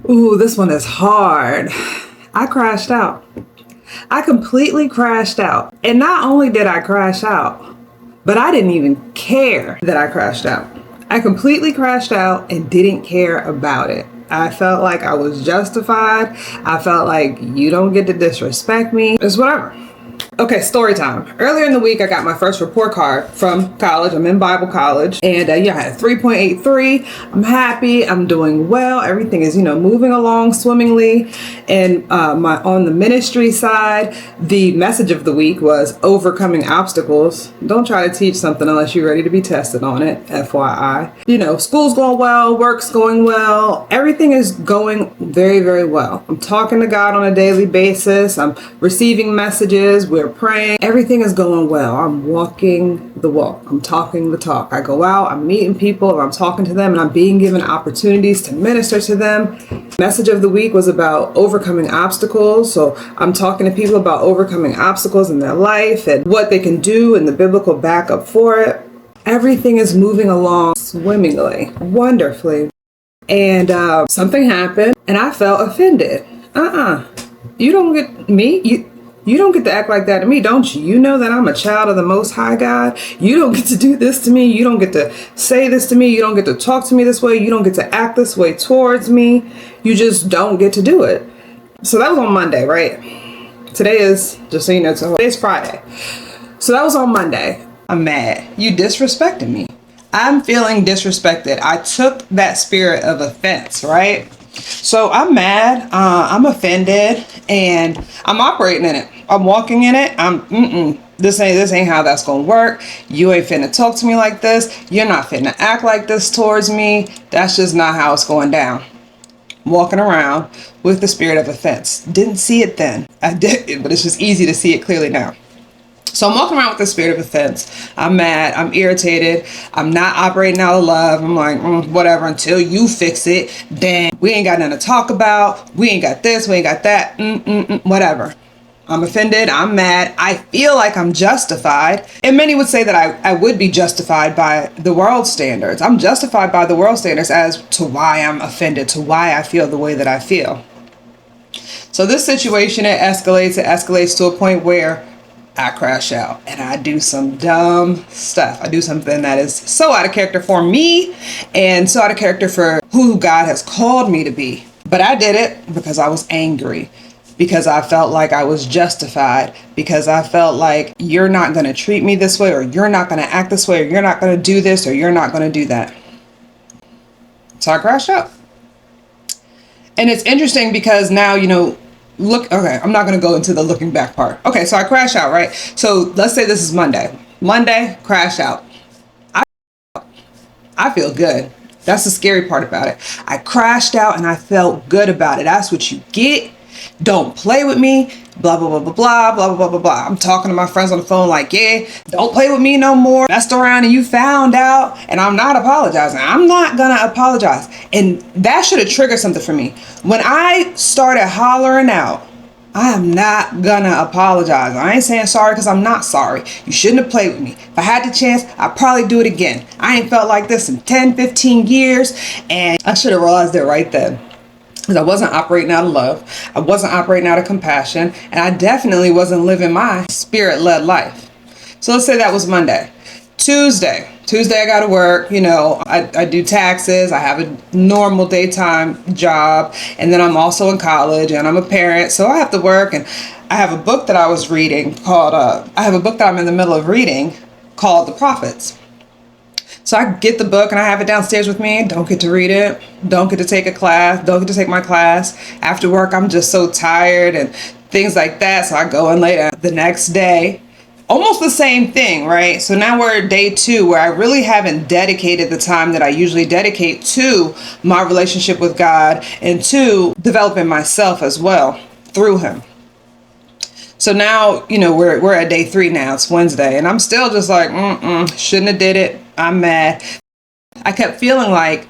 Ooh, this one is hard. I crashed out. I completely crashed out. And not only did I crash out, but I didn't even care that I crashed out. I completely crashed out and didn't care about it. I felt like I was justified. I felt like you don't get to disrespect me. It's whatever. Okay, story time. Earlier in the week, I got my first report card from college. I'm in Bible college. And I had a 3.83. I'm happy. I'm doing well. Everything is, moving along swimmingly. And on the ministry side, the message of the week was overcoming obstacles. Don't try to teach something unless you're ready to be tested on it, FYI. School's going well, work's going well. Everything is going very, very well. I'm talking to God on a daily basis. I'm receiving messages. We're praying. Everything is going well. I'm walking the walk. I'm talking the talk. I go out, I'm meeting people, I'm talking to them, and I'm being given opportunities to minister to them. Message of the week was about overcoming obstacles. So I'm talking to people about overcoming obstacles in their life and what they can do and the biblical backup for it. Everything is moving along swimmingly, wonderfully. And something happened and I felt offended. You don't get me. You don't get to act like that to me, don't you? You know that I'm a child of the Most High God. You don't get to do this to me. You don't get to say this to me. You don't get to talk to me this way. You don't get to act this way towards me. You just don't get to do it. So that was on Monday, right? Today is, just so you know, today's Friday. So that was on Monday. I'm mad. You disrespected me. I'm feeling disrespected. I took that spirit of offense, right? So I'm mad, I'm offended, and I'm operating in it. I'm walking in it. This ain't how that's gonna work. You ain't finna talk to me like this. You're not finna act like this towards me. That's just not how it's going down. Walking around with the spirit of offense. Didn't see it then. I did, but it's just easy to see it clearly now. So I'm walking around with the spirit of offense. I'm mad. I'm irritated. I'm not operating out of love. I'm like, whatever, until you fix it. Then we ain't got nothing to talk about. We ain't got this. We ain't got that. Whatever. I'm offended. I'm mad. I feel like I'm justified. And many would say that I would be justified by the world standards. I'm justified by the world standards as to why I'm offended, to why I feel the way that I feel. So this situation, it escalates to a point where I crash out and I do some dumb stuff. I do something that is so out of character for me and so out of character for who God has called me to be. But I did it because I was angry, because I felt like I was justified, because I felt like you're not going to treat me this way, or you're not going to act this way, or you're not going to do this, or you're not going to do that. So I crashed out. And it's interesting because now, okay, I'm not going to go into the looking back part. Okay, so I crash out, right? So let's say this is Monday. Monday, crash out. I feel good. That's the scary part about it. I crashed out and I felt good about it. That's what you get. Don't play with me. Blah, blah, blah, blah, blah, blah, blah, blah, blah. I'm talking to my friends on the phone like, yeah, don't play with me no more. Messed around and you found out, and I'm not apologizing. I'm not going to apologize. And that should have triggered something for me. When I started hollering out, I am not gonna apologize. I ain't saying sorry because I'm not sorry. You shouldn't have played with me. If I had the chance, I'd probably do it again. I ain't felt like this in 10, 15 years, and I should have realized it right then. Because I wasn't operating out of love. I wasn't operating out of compassion. And I definitely wasn't living my spirit-led life. So let's say that was Monday. Tuesday I got to work. I do taxes. I have a normal daytime job. And then I'm also in college and I'm a parent. So I have to work. And I have a book that I was reading I have a book that I'm in the middle of reading called The Prophets. So I get the book and I have it downstairs with me. Don't get to read it. Don't get to take a class. Don't get to take my class. After work, I'm just so tired and things like that. So I go in later the next day. Almost the same thing, right? So now we're at day 2 where I really haven't dedicated the time that I usually dedicate to my relationship with God and to developing myself as well through Him. So now, we're at day 3 now. It's Wednesday. And I'm still just like, shouldn't have did it. I'm mad. I kept feeling like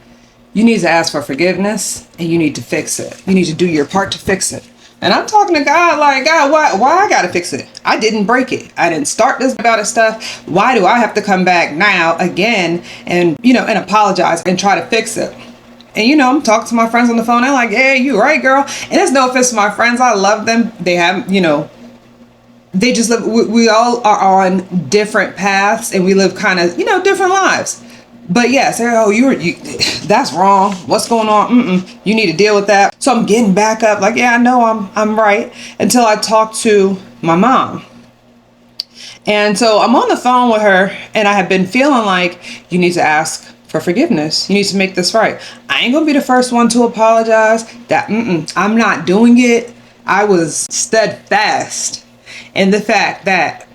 you need to ask for forgiveness and you need to fix it. You need to do your part to fix it. And I'm talking to God like, God, why I got to fix it? I didn't break it. I didn't start this about it stuff. Why do I have to come back now again and apologize and try to fix it? And I'm talking to my friends on the phone. They're like, yeah, you right, girl. And there's no offense to my friends. I love them. They have, they just live, we all are on different paths and we live kind of, different lives. But yes, that's wrong. What's going on? You need to deal with that. So I'm getting back up like, yeah, I know I'm right, until I talk to my mom. And so I'm on the phone with her and I have been feeling like, you need to ask for forgiveness. You need to make this right. I ain't gonna be the first one to apologize. I'm not doing it. I was steadfast in the fact that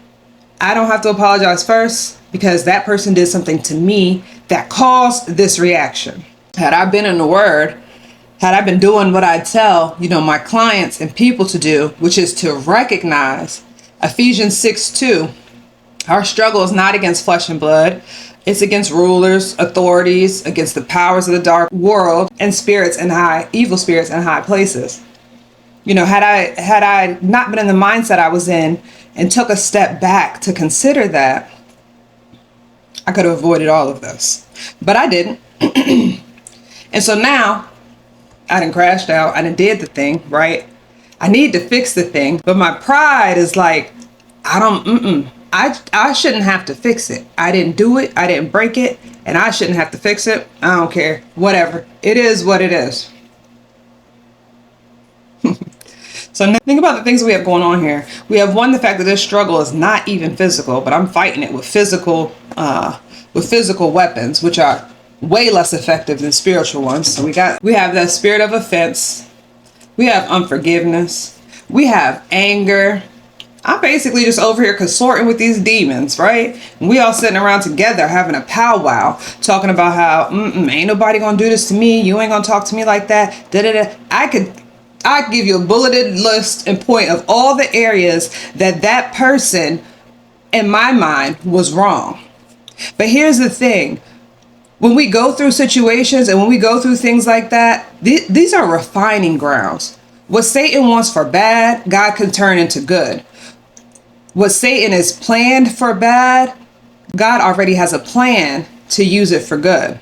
I don't have to apologize first because that person did something to me that caused this reaction. Had I been in the Word, had I been doing what I tell, my clients and people to do, which is to recognize Ephesians 6:2, our struggle is not against flesh and blood. It's against rulers, authorities, against the powers of the dark world, and evil spirits in high places. Had I not been in the mindset I was in and took a step back to consider that, I could have avoided all of this. But I didn't. And so now I done crashed out. I done did the thing, right? I need to fix the thing. But my pride is like, I shouldn't have to fix it. I didn't do it. I didn't break it. And I shouldn't have to fix it. I don't care. Whatever. It is what it is. So now think about the things we have going on here. We have the fact that this struggle is not even physical, but I'm fighting it with physical weapons, which are way less effective than spiritual ones. So we have the spirit of offense. We have unforgiveness. We have anger. I'm basically just over here consorting with these demons, right? And we all sitting around together having a powwow, talking about how ain't nobody gonna do this to me. You ain't gonna talk to me like that. I could give you a bulleted list and point of all the areas that person in my mind was wrong. But here's the thing. When we go through situations and when we go through things like that, these are refining grounds. What Satan wants for bad, God can turn into good. What Satan is planned for bad, God already has a plan to use it for good.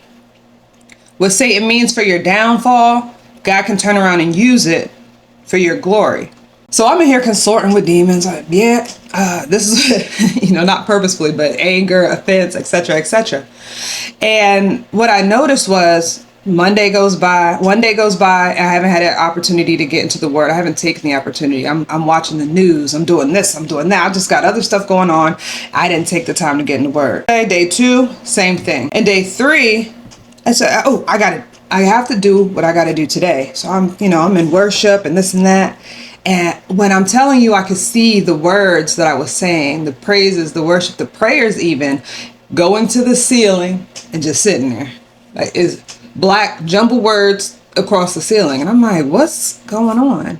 What Satan means for your downfall, God can turn around and use it for your glory. So I'm in here consorting with demons. Like, this is, not purposefully, but anger, offense, etc., etc. And what I noticed was one day goes by, I haven't had an opportunity to get into the Word. I haven't taken the opportunity. I'm watching the news. I'm doing this. I'm doing that. I just got other stuff going on. I didn't take the time to get in the Word. Day 2, same thing. And day 3, I said, I have to do what I got to do today. So I'm in worship and this and that. And when I'm telling you, I could see the words that I was saying, the praises, the worship, the prayers even going to the ceiling and just sitting there. Like, it's black jumbled words across the ceiling. And I'm like, what's going on?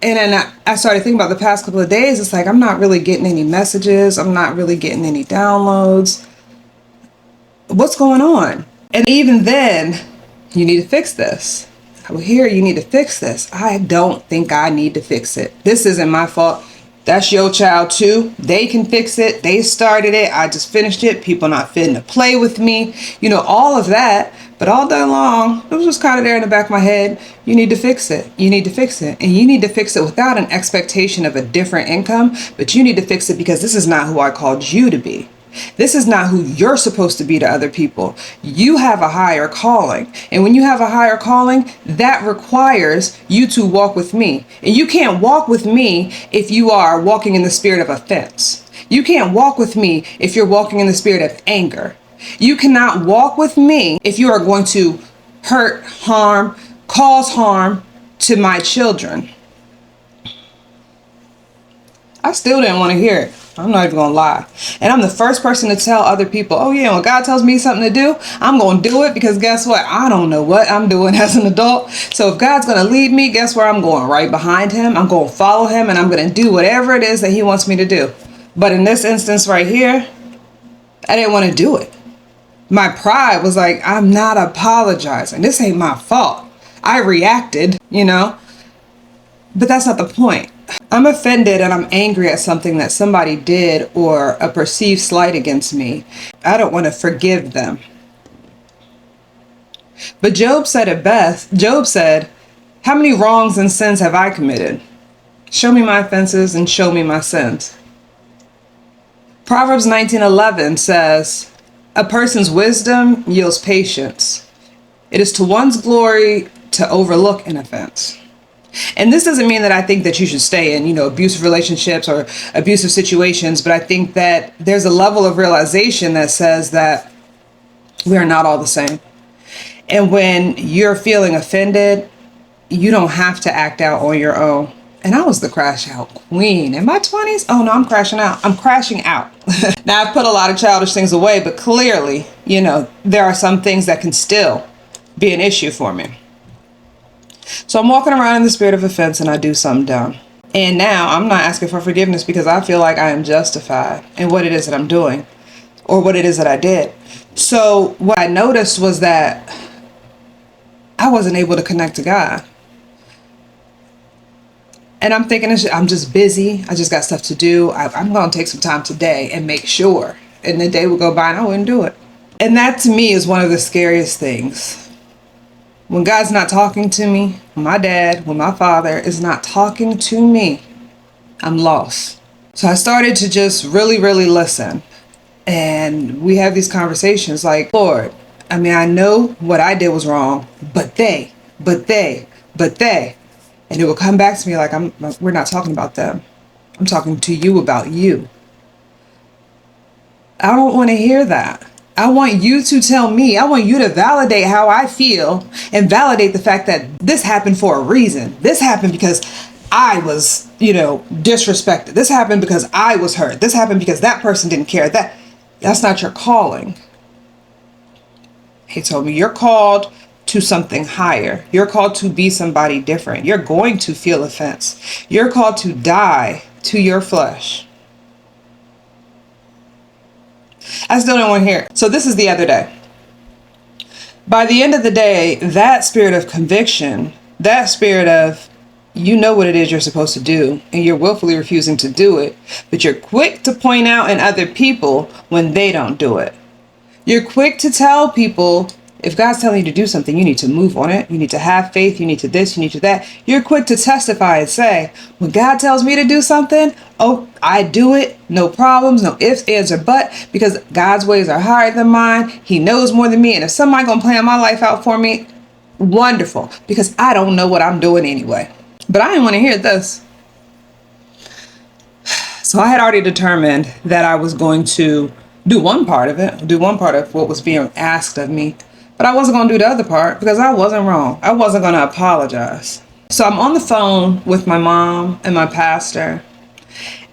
And then I started thinking about the past couple of days. It's like, I'm not really getting any messages. I'm not really getting any downloads. What's going on? And even then, you need to fix this. I will hear you need to fix this. I don't think I need to fix it. This isn't my fault. That's your child too. They can fix it. They started it. I just finished it. People not fitting to play with me. All of that. But all day long, it was just kind of there in the back of my head. You need to fix it. You need to fix it. And you need to fix it without an expectation of a different income. But you need to fix it because this is not who I called you to be. This is not who you're supposed to be to other people. You have a higher calling. And when you have a higher calling, that requires you to walk with me. And you can't walk with me if you are walking in the spirit of offense. You can't walk with me if you're walking in the spirit of anger. You cannot walk with me if you are going to hurt, harm, cause harm to my children. I still didn't want to hear it. I'm not even going to lie. And I'm the first person to tell other people, oh yeah, when God tells me something to do, I'm going to do it because guess what? I don't know what I'm doing as an adult. So if God's going to lead me, guess where I'm going? Right behind him. I'm going to follow him and I'm going to do whatever it is that he wants me to do. But in this instance right here, I didn't want to do it. My pride was like, I'm not apologizing. This ain't my fault. I reacted, but that's not the point. I'm offended and I'm angry at something that somebody did or a perceived slight against me. I don't want to forgive them. But Job said it best. Job said, how many wrongs and sins have I committed? Show me my offenses and show me my sins. Proverbs 19:11 says, a person's wisdom yields patience. It is to one's glory to overlook an offense. And this doesn't mean that I think that you should stay in, abusive relationships or abusive situations, but I think that there's a level of realization that says that we are not all the same. And when you're feeling offended, you don't have to act out on your own. And I was the crash out queen in my 20s. Oh no, I'm crashing out. I'm crashing out. Now I've put a lot of childish things away, but clearly, there are some things that can still be an issue for me. So I'm walking around in the spirit of offense and I do something dumb. And now I'm not asking for forgiveness because I feel like I am justified in what it is that I'm doing or what it is that I did. So what I noticed was that I wasn't able to connect to God. And I'm thinking, I'm just busy. I just got stuff to do. I'm going to take some time today and make sure. And the day will go by and I wouldn't do it. And that to me is one of the scariest things. When God's not talking to me, when my dad, when my father is not talking to me, I'm lost. So I started to just really, really listen. And we have these conversations like, Lord, I know what I did was wrong, but they. And it will come back to me like, we're not talking about them. I'm talking to you about you. I don't want to hear that. I want you to tell me. I want you to validate how I feel and validate the fact that this happened for a reason. This happened because I was, disrespected. This happened because I was hurt. This happened because that person didn't care. That's not your calling. He told me you're called to something higher. You're called to be somebody different. You're going to feel offense. You're called to die to your flesh. I still don't want to hear it. So this is the other day. By the end of the day, that spirit of conviction, that spirit of you know what it is you're supposed to do and you're willfully refusing to do it, but you're quick to point out in other people when they don't do it. You're quick to tell people if God's telling you to do something, you need to move on it. You need to have faith. You need to this, you need to that. You're quick to testify and say, when God tells me to do something, oh, I do it. No problems, no ifs, ands, or but, because God's ways are higher than mine. He knows more than me. And if somebody gonna plan my life out for me, wonderful, because I don't know what I'm doing anyway. But I didn't want to hear this. So I had already determined that I was going to do one part of it, do one part of what was being asked of me. But I wasn't going to do the other part because I wasn't wrong. I wasn't going to apologize. So I'm on the phone with my mom and my pastor.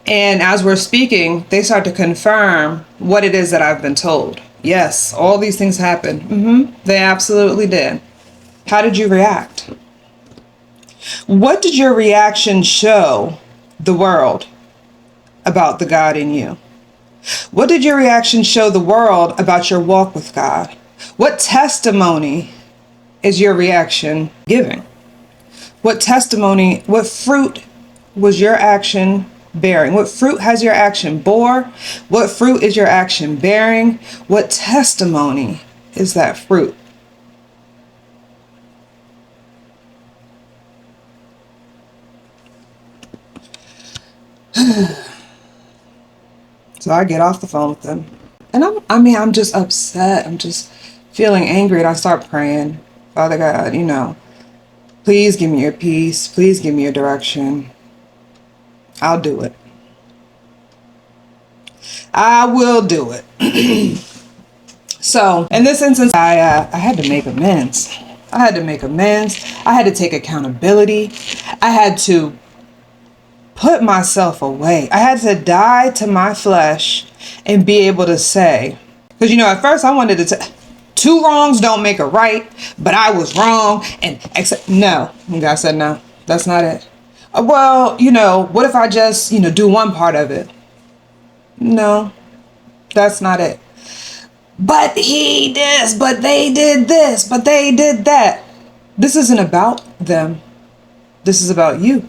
And as we're speaking, they start to confirm what it is that I've been told. Yes, all these things happened. They absolutely did. How did you react? What did your reaction show the world about the God in you? What did your reaction show the world about your walk with God? What testimony is your reaction giving? What testimony, what fruit was your action bearing? What fruit has your action bore? What fruit is your action bearing? What testimony is that fruit? So I get off the phone with them. And I'm just upset. I'm just feeling angry. And I start praying, Father God, please give me your peace. Please give me your direction. I'll do it. I will do it. So in this instance, I had to make amends. I had to take accountability. I had to put myself away. I had to die to my flesh and be able to say, because at first I wanted to two wrongs don't make a right, but I was wrong. And no, and God said, no, that's not it. Well, what if I just, do one part of it? No, that's not it. But he this, but they did this, but they did that. This isn't about them. This is about you.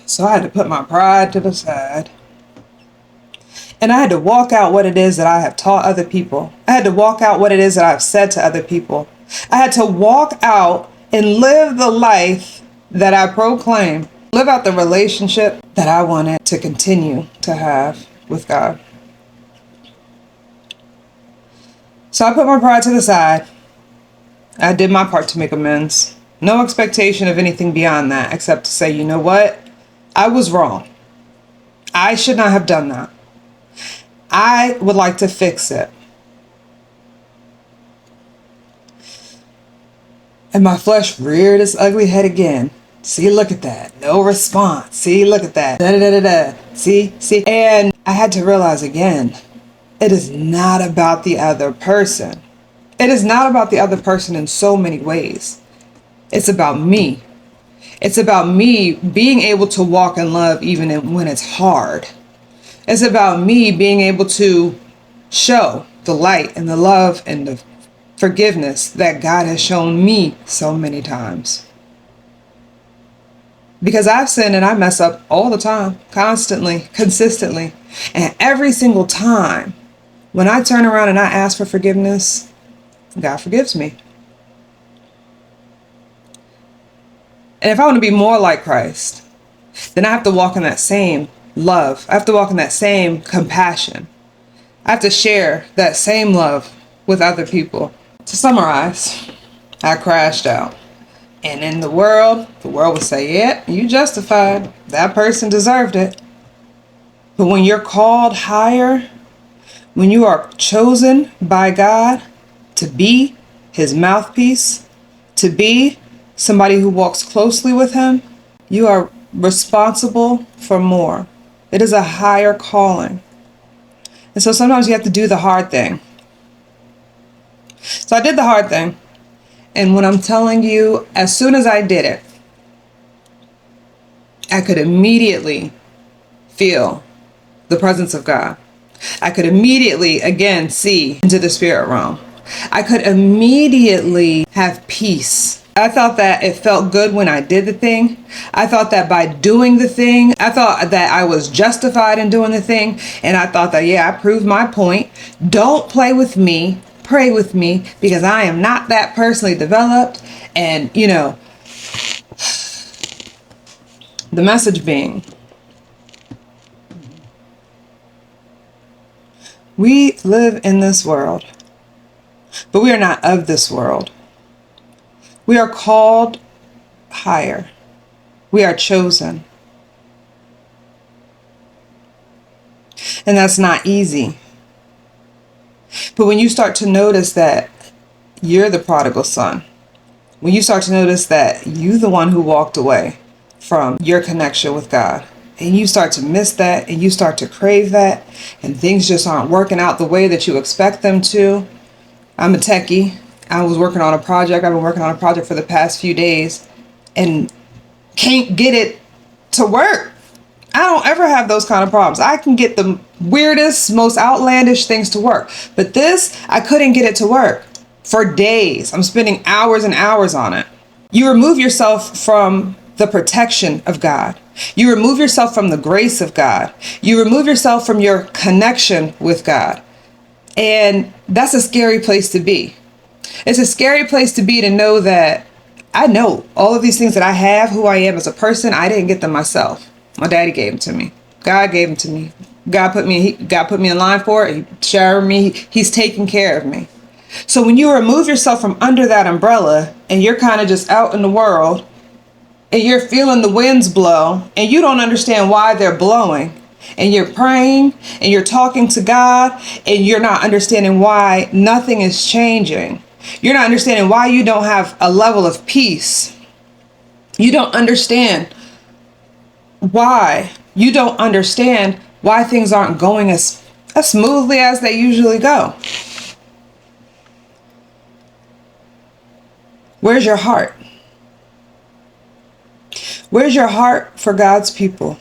So I had to put my pride to the side And I had to walk out what it is that I have taught other people. I had to walk out what it is that I've said to other people. I had to walk out and live the life that I proclaim, live out the relationship that I wanted to continue to have with God. So I put my pride to the side. I did my part to make amends. No expectation of anything beyond that, except to say, you know what? I was wrong. I should not have done that. I would like to fix it. And my flesh reared its ugly head again. See, look at that. No response. See, look at that. Da, da, da, da, da. See. And I had to realize again, it is not about the other person. It is not about the other person in so many ways. It's about me. It's about me being able to walk in love even when it's hard. It's about me being able to show the light and the love and the forgiveness that God has shown me so many times. Because I've sinned and I mess up all the time, constantly, consistently. And every single time when I turn around and I ask for forgiveness, God forgives me. And if I want to be more like Christ, then I have to walk in that same love. I have to walk in that same compassion. I have to share that same love with other people. To summarize, I crashed out. And in the world would say, yeah, you justified. That person deserved it. But when you're called higher, when you are chosen by God to be his mouthpiece, to be somebody who walks closely with him, you are responsible for more. It is a higher calling. And so sometimes you have to do the hard thing. So I did the hard thing. And when I'm telling you, as soon as I did it, I could immediately feel the presence of God. I could immediately, again, see into the spirit realm. I could immediately have peace. I thought that it felt good when I did the thing. I thought that by doing the thing, I thought that I was justified in doing the thing. And I thought that, yeah, I proved my point. Don't play with me. Pray with me, because I am not that personally developed. And, you know, the message being, we live in this world, but we are not of this world. We are called higher. We are chosen. And that's not easy. But when you start to notice that you're the prodigal son, when you start to notice that you're the one who walked away from your connection with God, and you start to miss that, and you start to crave that, and things just aren't working out the way that you expect them to. I'm a techie. I was working on a project. I've been working on a project for the past few days and can't get it to work. I don't ever have those kind of problems. I can get the weirdest, most outlandish things to work. But this, I couldn't get it to work for days. I'm spending hours and hours on it. You remove yourself from the protection of God. You remove yourself from the grace of God. You remove yourself from your connection with God. And that's a scary place to be. It's a scary place to be to know that I know all of these things that I have, who I am as a person, I didn't get them myself. My daddy gave them to me. God gave them to me. God put me in line for it. He showered me. He's taking care of me. So when you remove yourself from under that umbrella and you're kind of just out in the world and you're feeling the winds blow and you don't understand why they're blowing, and you're praying and you're talking to God and you're not understanding why nothing is changing. You're not understanding why you don't have a level of peace. You don't understand why. You don't understand why things aren't going as smoothly as they usually go. Where's your heart? Where's your heart for God's people?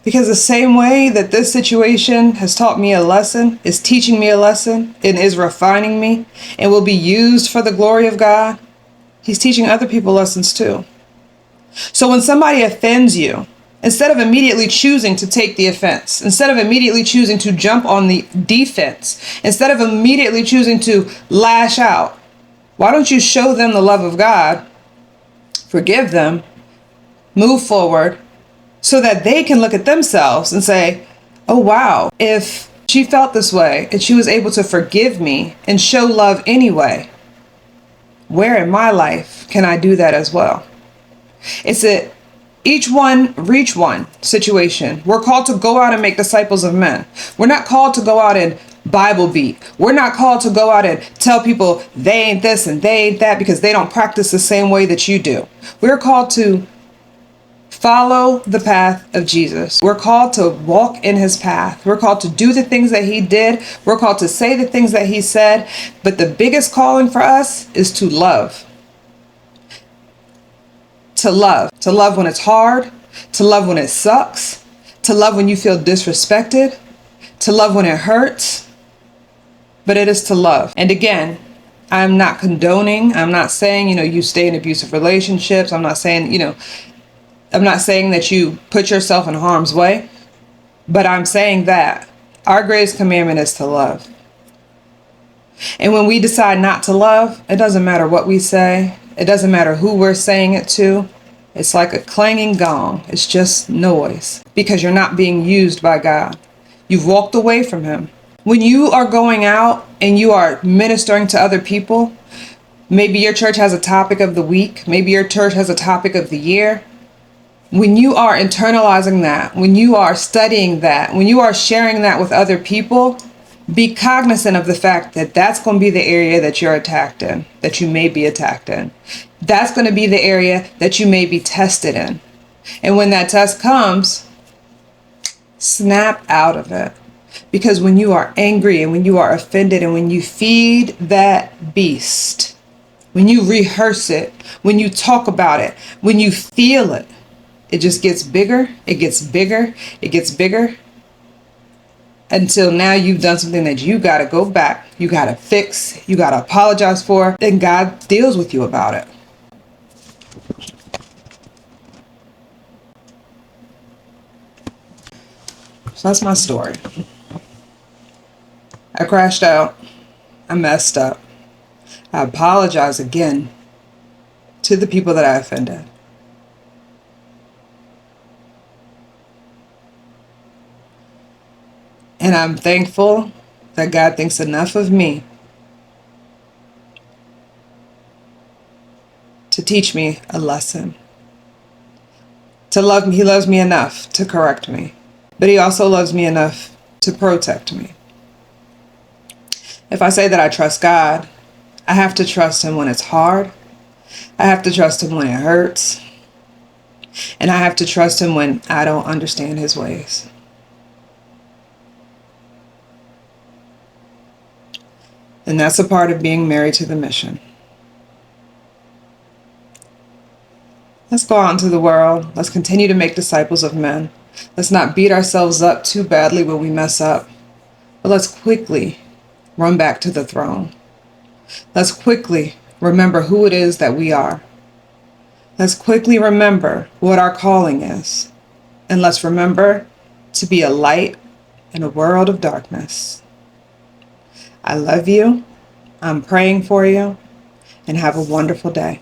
Because the same way that this situation has taught me a lesson, is teaching me a lesson, and is refining me, and will be used for the glory of God, He's teaching other people lessons too. So when somebody offends you, Instead of immediately choosing to take the offense, instead of immediately choosing to jump on the defense, instead of immediately choosing to lash out, why don't you show them the love of God, forgive them, move forward, so that they can look at themselves and say, oh wow, if she felt this way and she was able to forgive me and show love anyway, where in my life can I do that as well? It's a each one reach one situation. We're called to go out and make disciples of men. We're not called to go out and Bible beat. We're not called to go out and tell people they ain't this and they ain't that because they don't practice the same way that you do. We're called to follow the path of Jesus. We're called to walk in his path. We're called to do the things that he did. We're called to say the things that he said. But the biggest calling for us is to love. To love when it's hard, to love when it sucks, to love when you feel disrespected, to love when it hurts, but it is to love. And again, I'm not condoning, I'm not saying, you stay in abusive relationships. I'm not saying, I'm not saying that you put yourself in harm's way, but I'm saying that our greatest commandment is to love. And when we decide not to love, it doesn't matter what we say. It doesn't matter who we're saying it to. It's like a clanging gong. It's just noise because you're not being used by God. You've walked away from him. When you are going out and you are ministering to other people, maybe your church has a topic of the week. Maybe your church has a topic of the year. When you are internalizing that, when you are studying that, when you are sharing that with other people, be cognizant of the fact that that's going to be the area that you're attacked in, that you may be attacked in. That's going to be the area that you may be tested in. And when that test comes, snap out of it. Because when you are angry and when you are offended and when you feed that beast, when you rehearse it, when you talk about it, when you feel it, it just gets bigger, it gets bigger, it gets bigger. Until now you've done something that you got to go back, you got to fix, you got to apologize for, and God deals with you about it. So that's my story. I crashed out. I messed up. I apologize again to the people that I offended. And I'm thankful that God thinks enough of me to teach me a lesson. To love me, he loves me enough to correct me. But he also loves me enough to protect me. If I say that I trust God, I have to trust him when it's hard. I have to trust him when it hurts. And I have to trust him when I don't understand his ways. And that's a part of being married to the mission. Let's go out into the world. Let's continue to make disciples of men. Let's not beat ourselves up too badly when we mess up. But let's quickly run back to the throne. Let's quickly remember who it is that we are. Let's quickly remember what our calling is. And let's remember to be a light in a world of darkness. I love you. I'm praying for you. And have a wonderful day.